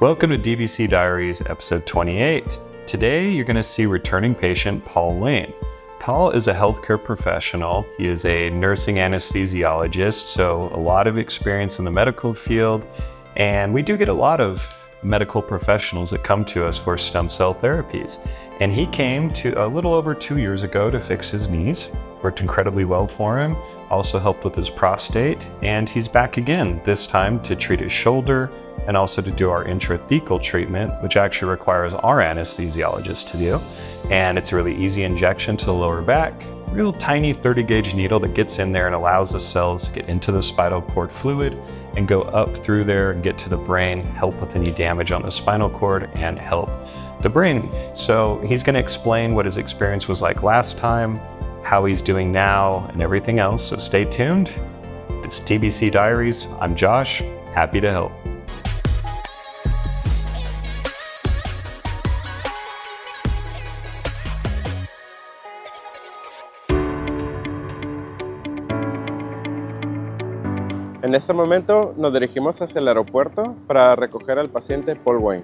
Welcome to DBC Diaries, episode 28. Today, you're going to see returning patient Paul Lane. Paul is a healthcare professional. He is a nursing anesthesiologist, so a lot of experience in the medical field. And we do get a lot of medical professionals that come to us for stem cell therapies. And he came to a little over 2 years ago to fix his knees. Worked incredibly well for him. Also helped with his prostate. And he's back again, this time to treat his shoulder and also to do our intrathecal treatment, which actually requires our anesthesiologist to do. And it's a really easy injection to the lower back, real tiny 30 gauge needle that gets in there and allows the cells to get into the spinal cord fluid and go up through there and get to the brain, help with any damage on the spinal cord and help the brain. So he's going to explain what his experience was like last time, how he's doing now, and everything else. So stay tuned. It's DBC Diaries. I'm Josh, happy to help. En este momento nos dirigimos hacia el aeropuerto para recoger al paciente Paul Wayne.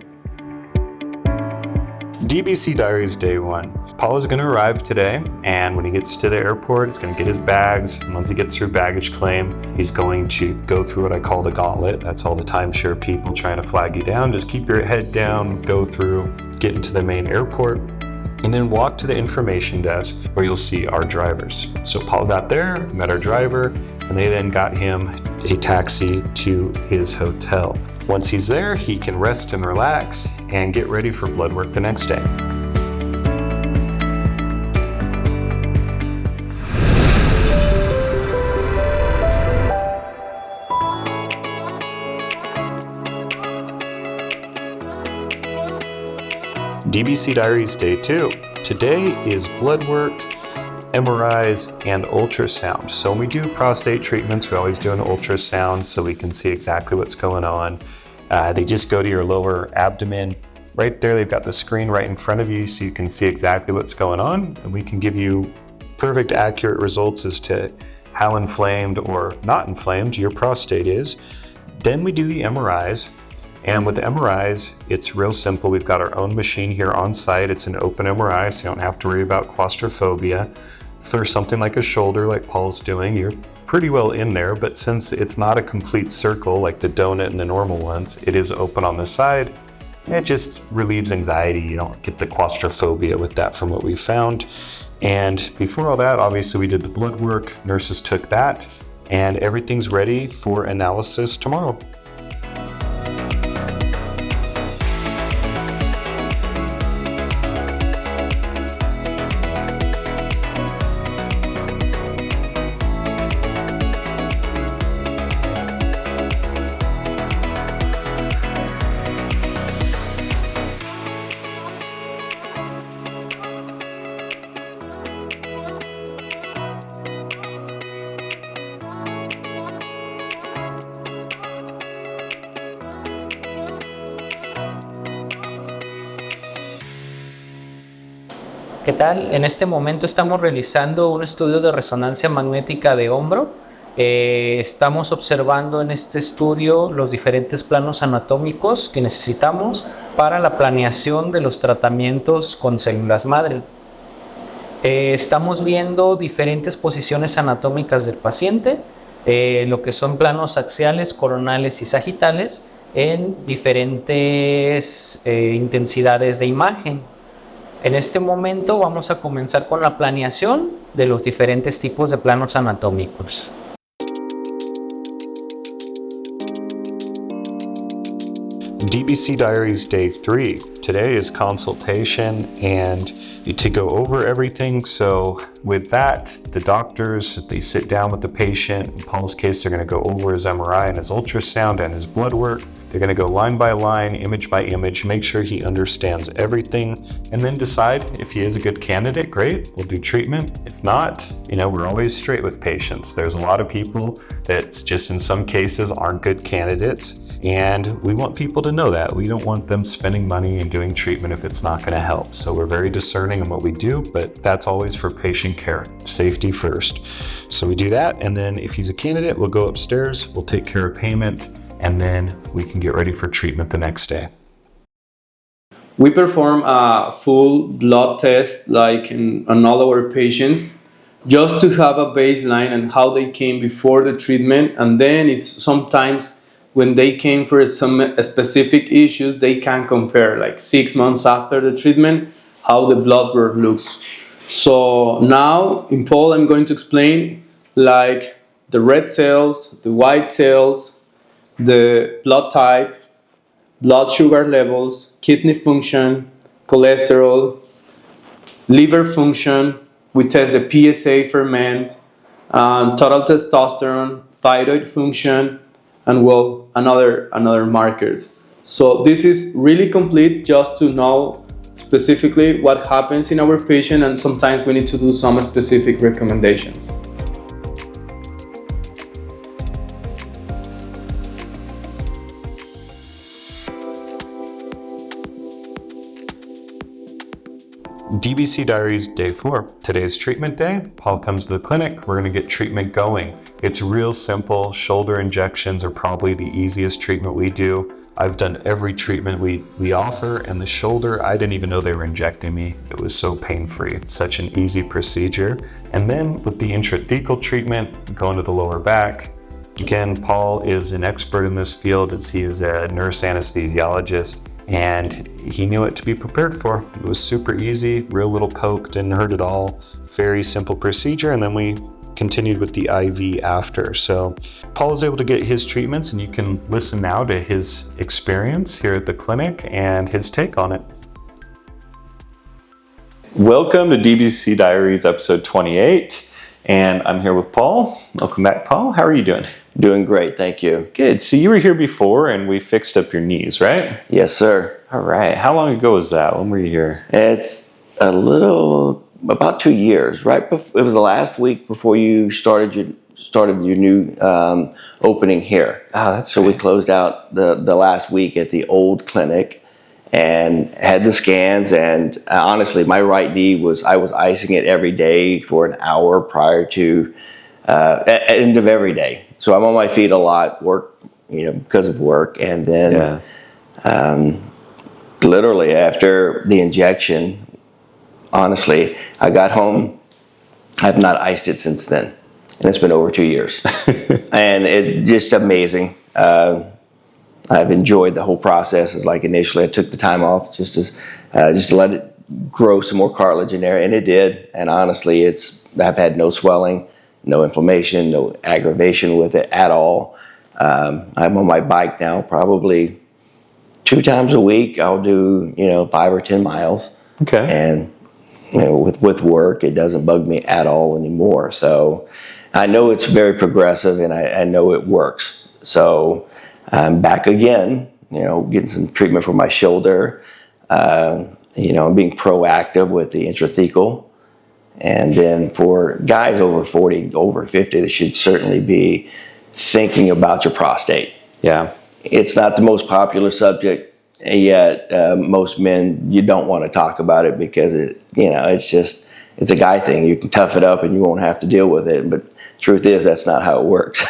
DBC Diaries Day 1. Paul is going to arrive today, and when he gets to the airport, he's going to get his bags. And once he gets through baggage claim, he's going to go through what I call the gauntlet. That's all the timeshare people trying to flag you down. Just keep your head down, go through, get into the main airport, and then walk to the information desk where you'll see our drivers. So Paul got there, met our driver, and they then got him a taxi to his hotel. Once he's there, he can rest and relax and get ready for blood work the next day. DBC Diaries Day 2. Today is blood work, MRIs, and ultrasound. So when we do prostate treatments, we always do an ultrasound so we can see exactly what's going on. They just go to your lower abdomen. Right there, they've got the screen right in front of you so you can see exactly what's going on. And we can give you perfect, accurate results as to how inflamed or not inflamed your prostate is. Then we do the MRIs. And with the MRIs, it's real simple. We've got our own machine here on site. It's an open MRI, so you don't have to worry about claustrophobia. If there's something like a shoulder like Paul's doing, you're pretty well in there, but since it's not a complete circle like the donut and the normal ones, it is open on the side. It just relieves anxiety. You don't get the claustrophobia with that from what we found. And before all that, obviously we did the blood work, nurses took that, and everything's ready for analysis tomorrow. ¿Qué tal? En este momento estamos realizando un estudio de resonancia magnética de hombro. Estamos observando en este estudio los diferentes planos anatómicos que necesitamos para la planeación de los tratamientos con células madre. Estamos viendo diferentes posiciones anatómicas del paciente, lo que son planos axiales, coronales y sagitales en diferentes intensidades de imagen. En este momento vamos a comenzar con la planeación de los diferentes tipos de planos anatómicos. DBC Diaries Day 3. Today is consultation and to go over everything. So with that, the doctors, they sit down with the patient. In Paul's case, they're going to go over his MRI and his ultrasound and his blood work. They're going to go line by line, image by image, make sure he understands everything, and then decide if he is a good candidate. Great, we'll do treatment. If not, we're always straight with patients. There's a lot of people that just in some cases aren't good candidates. And we want people to know that. We don't want them spending money and doing treatment if it's not going to help. So we're very discerning in what we do, but that's always for patient care. Safety first. So we do that, and then if he's a candidate, we'll go upstairs, we'll take care of payment, and then we can get ready for treatment the next day. We perform a full blood test like on all our patients just to have a baseline and how they came before the treatment, and then it's sometimes when they came for some specific issues, they can compare like 6 months after the treatment how the blood work looks. So now in Paul I'm going to explain like the red cells, the white cells, the blood type, blood sugar levels, kidney function, cholesterol, liver function. We test the PSA for men, total testosterone, thyroid function, and well, another markers. So this is really complete just to know specifically what happens in our patient, and sometimes we need to do some specific recommendations. DBC Diaries Day 4. Today's treatment day. Paul comes to the clinic. We're going to get treatment going. It's real simple. Shoulder injections are probably the easiest treatment we do. I've done every treatment we offer, and the shoulder, I didn't even know they were injecting me. It was so pain-free. Such an easy procedure. And then with the intrathecal treatment, going to the lower back. Again, Paul is an expert in this field as he is a nurse anesthesiologist, and he knew what to be prepared for. It was super easy, real little poke, didn't hurt at all. Very simple procedure, and then we continued with the IV after. So Paul was able to get his treatments, and you can listen now to his experience here at the clinic and his take on it. Welcome to DBC Diaries episode 28, and I'm here with Paul. Welcome back, Paul. How are you doing? Doing great, thank you. Good. So you were here before, and we fixed up your knees, right? Yes, sir. All right. How long ago was that? When were you here? It's about 2 years, right? It was the last week before you started your new opening here. Oh, that's so right. We closed out the last week at the old clinic and had the scans. And honestly, my right knee I was icing it every day for an hour prior to end of every day. So I'm on my feet a lot, because of work, and then literally after the injection, honestly, I got home. I've not iced it since then, and it's been over 2 years, and it's just amazing. I've enjoyed the whole process. It's like initially I took the time off just to let it grow some more cartilage in there, and it did. And honestly, I've had no swelling, no inflammation, no aggravation with it at all. I'm on my bike now probably 2 times a week. I'll do 5 or 10 miles. Okay. And with work, it doesn't bug me at all anymore. So I know it's very progressive, and I know it works. So I'm back again, getting some treatment for my shoulder. I'm being proactive with the intrathecal. And then for guys over 40, over 50, they should certainly be thinking about your prostate. Yeah. It's not the most popular subject, yet most men, you don't want to talk about it because it's a guy thing. You can tough it up and you won't have to deal with it. But truth is, that's not how it works.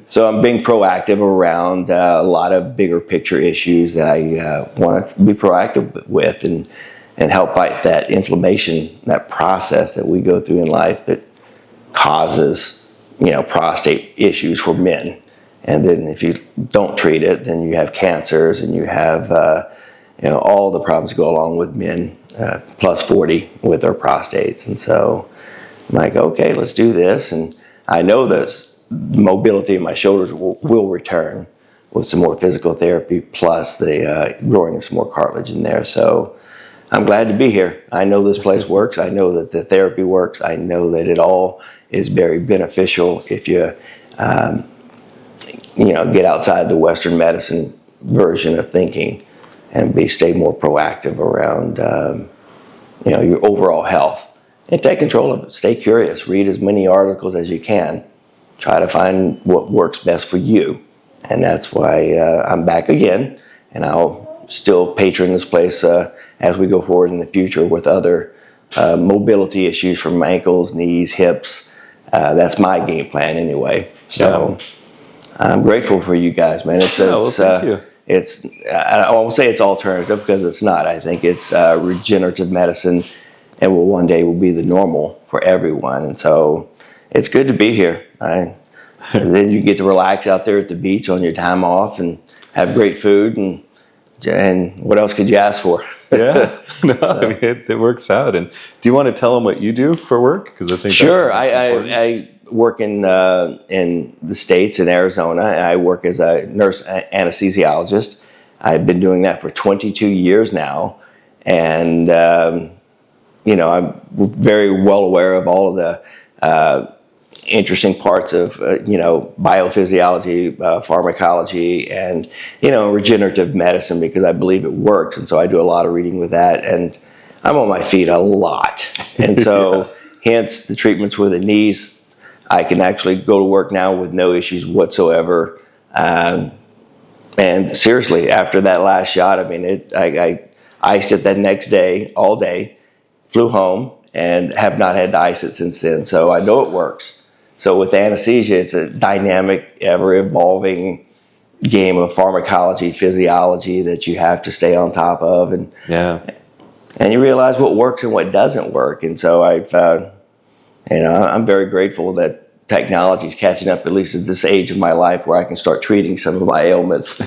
So I'm being proactive around a lot of bigger picture issues that I want to be proactive with and help fight that inflammation, that process that we go through in life that causes, prostate issues for men. And then if you don't treat it, then you have cancers and you have, all the problems go along with men plus 40 with their prostates. And so I'm like, okay, let's do this. And I know this mobility in my shoulders will return with some more physical therapy plus the growing of some more cartilage in there. So I'm glad to be here. I know this place works. I know that the therapy works. I know that it all is very beneficial if you, get outside the Western medicine version of thinking and stay more proactive around, your overall health. And take control of it. Stay curious. Read as many articles as you can. Try to find what works best for you. And that's why I'm back again. And I'll still patron this place as we go forward in the future with other mobility issues from ankles, knees, hips. That's my game plan anyway. So I'm grateful for you guys, man. Thank you. I won't say it's alternative because it's not. I think it's regenerative medicine, and will one day will be the normal for everyone. And so it's good to be here. And then you get to relax out there at the beach on your time off and have great food, and what else could you ask for? Yeah, no, I mean, it works out. And do you want to tell them what you do for work? Because I think sure. I work in the States, in Arizona. I work as a nurse anesthesiologist. I've been doing that for 22 years now, and I'm very well aware of all of the interesting parts of biophysiology, pharmacology, and regenerative medicine, because I believe it works, and so I do a lot of reading with that, and I'm on my feet a lot, and so hence the treatments with the knees. I can actually go to work now with no issues whatsoever, and seriously, after that last shot, I mean, I iced it that next day, all day, flew home, and have not had to ice it since then, so I know it works. So with anesthesia, it's a dynamic, ever-evolving game of pharmacology, physiology that you have to stay on top of, and you realize what works and what doesn't work. And so I'm very grateful that technology is catching up, at least at this age of my life, where I can start treating some of my ailments.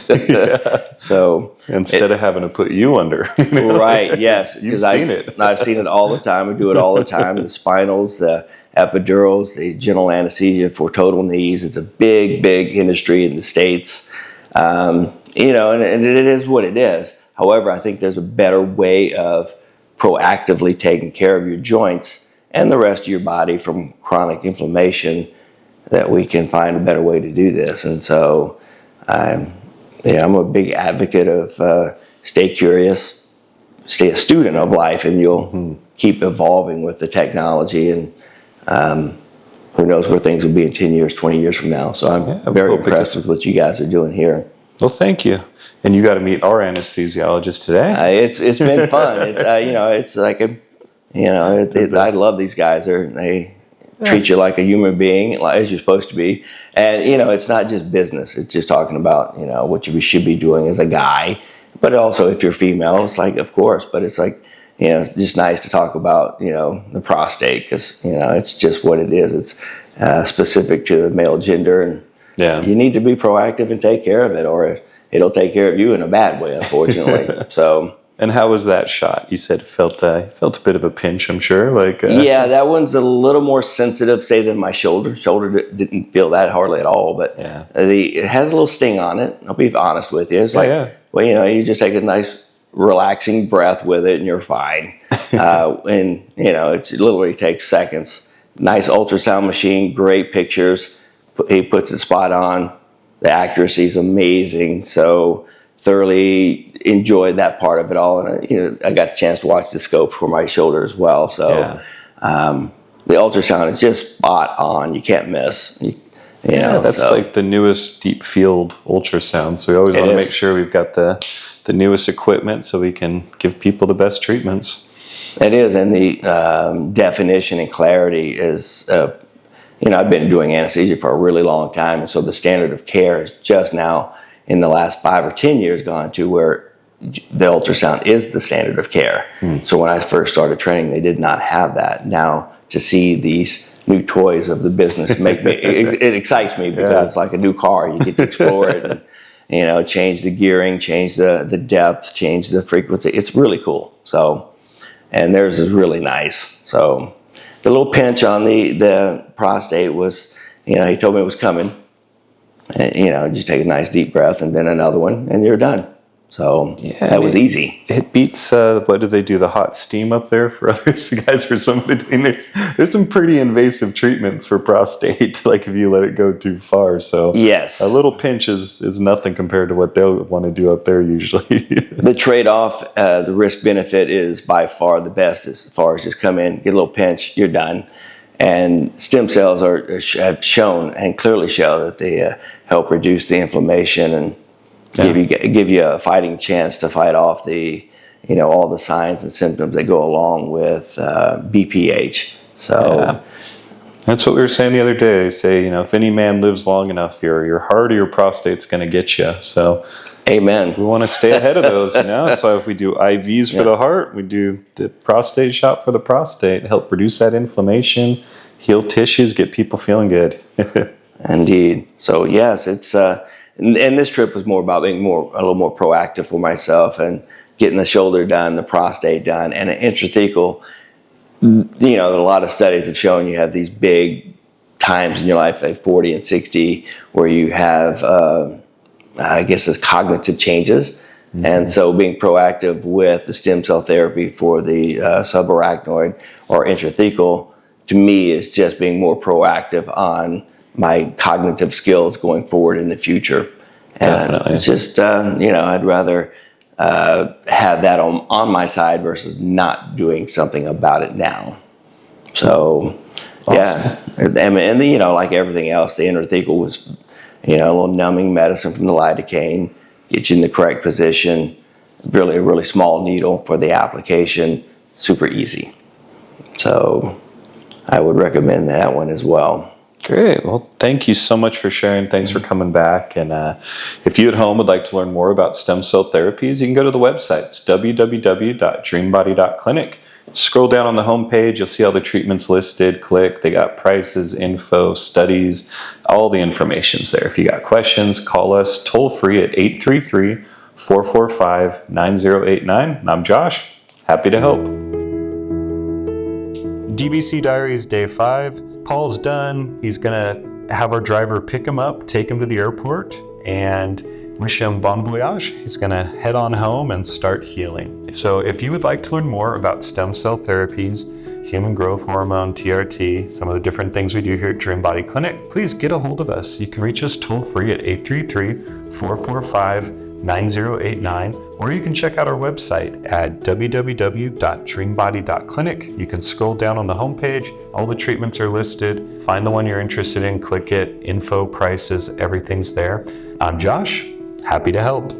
So instead of having to put you under, right? Yes, you've seen it. I've seen it all the time. I do it all the time. The spinals, the epidurals, the general anesthesia for total knees. It's a big, big industry in the States. And it is what it is. However, I think there's a better way of proactively taking care of your joints and the rest of your body from chronic inflammation, that we can find a better way to do this. And so I'm a big advocate of stay curious, stay a student of life, and you'll keep evolving with the technology, and who knows where things will be in 10 years, 20 years from now. So I'm very impressed with what you guys are doing here. Well, thank you. And you got to meet our anesthesiologist today. It's been fun. It's like I love these guys. They treat you like a human being, as you're supposed to be. And it's not just business. It's just talking about what you should be doing as a guy. But also, if you're female, it's like, of course. But it's like, it's just nice to talk about the prostate, because it's just what it is. It's specific to the male gender, and you need to be proactive and take care of it, or it'll take care of you in a bad way, unfortunately. So. And how was that shot? You said felt a bit of a pinch, I'm sure. Yeah, that one's a little more sensitive, say, than my shoulder. Shoulder didn't feel that hardly at all, but it has a little sting on it. I'll be honest with you. It's you just take a nice, relaxing breath with it, and you're fine. And it literally takes seconds. Nice ultrasound machine, great pictures. He puts it spot on. The accuracy is amazing. So thoroughly enjoyed that part of it all, and I got the chance to watch the scope for my shoulder as well. So the ultrasound is just spot on. You can't miss. That's like the newest deep field ultrasound. So we always want to make sure we've got the newest equipment so we can give people the best treatments. It is, and the definition and clarity is. I've been doing anesthesia for a really long time, and so the standard of care is just now, in the last 5 or 10 years, gone to where the ultrasound is the standard of care. So when I first started training, they did not have that. Now, to see these new toys of the business make me, it excites me, because it's like a new car. You get to explore it, and change the gearing, change the depth, change the frequency. It's really cool. So, and theirs is really nice. So the little pinch on the prostate was, he told me it was coming. And, just take a nice deep breath, and then another one, and you're done. So that was easy. It beats, what do they do, the hot steam up there for others? Guys, for somebody, there's some pretty invasive treatments for prostate, like if you let it go too far. So yes, a little pinch is nothing compared to what they'll want to do up there usually. The trade-off, the risk-benefit is by far the best, as far as just come in, get a little pinch, you're done. And stem cells have shown, and clearly show, that they help reduce the inflammation and give you a fighting chance to fight off the, all the signs and symptoms that go along with BPH. So that's what we were saying the other day. They say, if any man lives long enough, your heart or your prostate's going to get you. So Amen. We want to stay ahead of those, you know? That's why if we do IVs for the heart, we do the prostate shot for the prostate, help reduce that inflammation, heal tissues, get people feeling good. Indeed. So yes, it's and this trip was more about being a little more proactive for myself and getting the shoulder done, the prostate done, and an intrathecal. You know, a lot of studies have shown you have these big times in your life, like 40 and 60, where you have, I guess, it's cognitive changes. Mm-hmm. And so being proactive with the stem cell therapy for the subarachnoid or intrathecal, to me, is just being more proactive on my cognitive skills going forward in the future. And Definitely. it's just, you know, I'd rather have that on my side versus not doing something about it now. So, awesome. Yeah. And then, you know, like everything else, the intrathecal was, you know, a little numbing medicine from the lidocaine, get you in the correct position, really a really small needle for the application, super easy. So I would recommend that one as well. Great. Well, thank you so much for sharing. Thanks for coming back. And if you at home would like to learn more about stem cell therapies, you can go to the website. It's www.dreambody.clinic. Scroll down on the homepage. You'll see all the treatments listed. Click. They got prices, info, studies, all the information's there. If you got questions, call us toll free at 833-445-9089. And I'm Josh. Happy to help. DBC Diaries Day 5. Paul's done. He's going to have our driver pick him up, take him to the airport, and wish him bon voyage. He's going to head on home and start healing. So if you would like to learn more about stem cell therapies, human growth hormone, TRT, some of the different things we do here at Dream Body Clinic, please get a hold of us. You can reach us toll free at 833-445-9089, or you can check out our website at www.dreambody.clinic. You can scroll down on the homepage. All the treatments are listed. Find the one you're interested in, click it, info, prices, everything's there. I'm Josh, happy to help.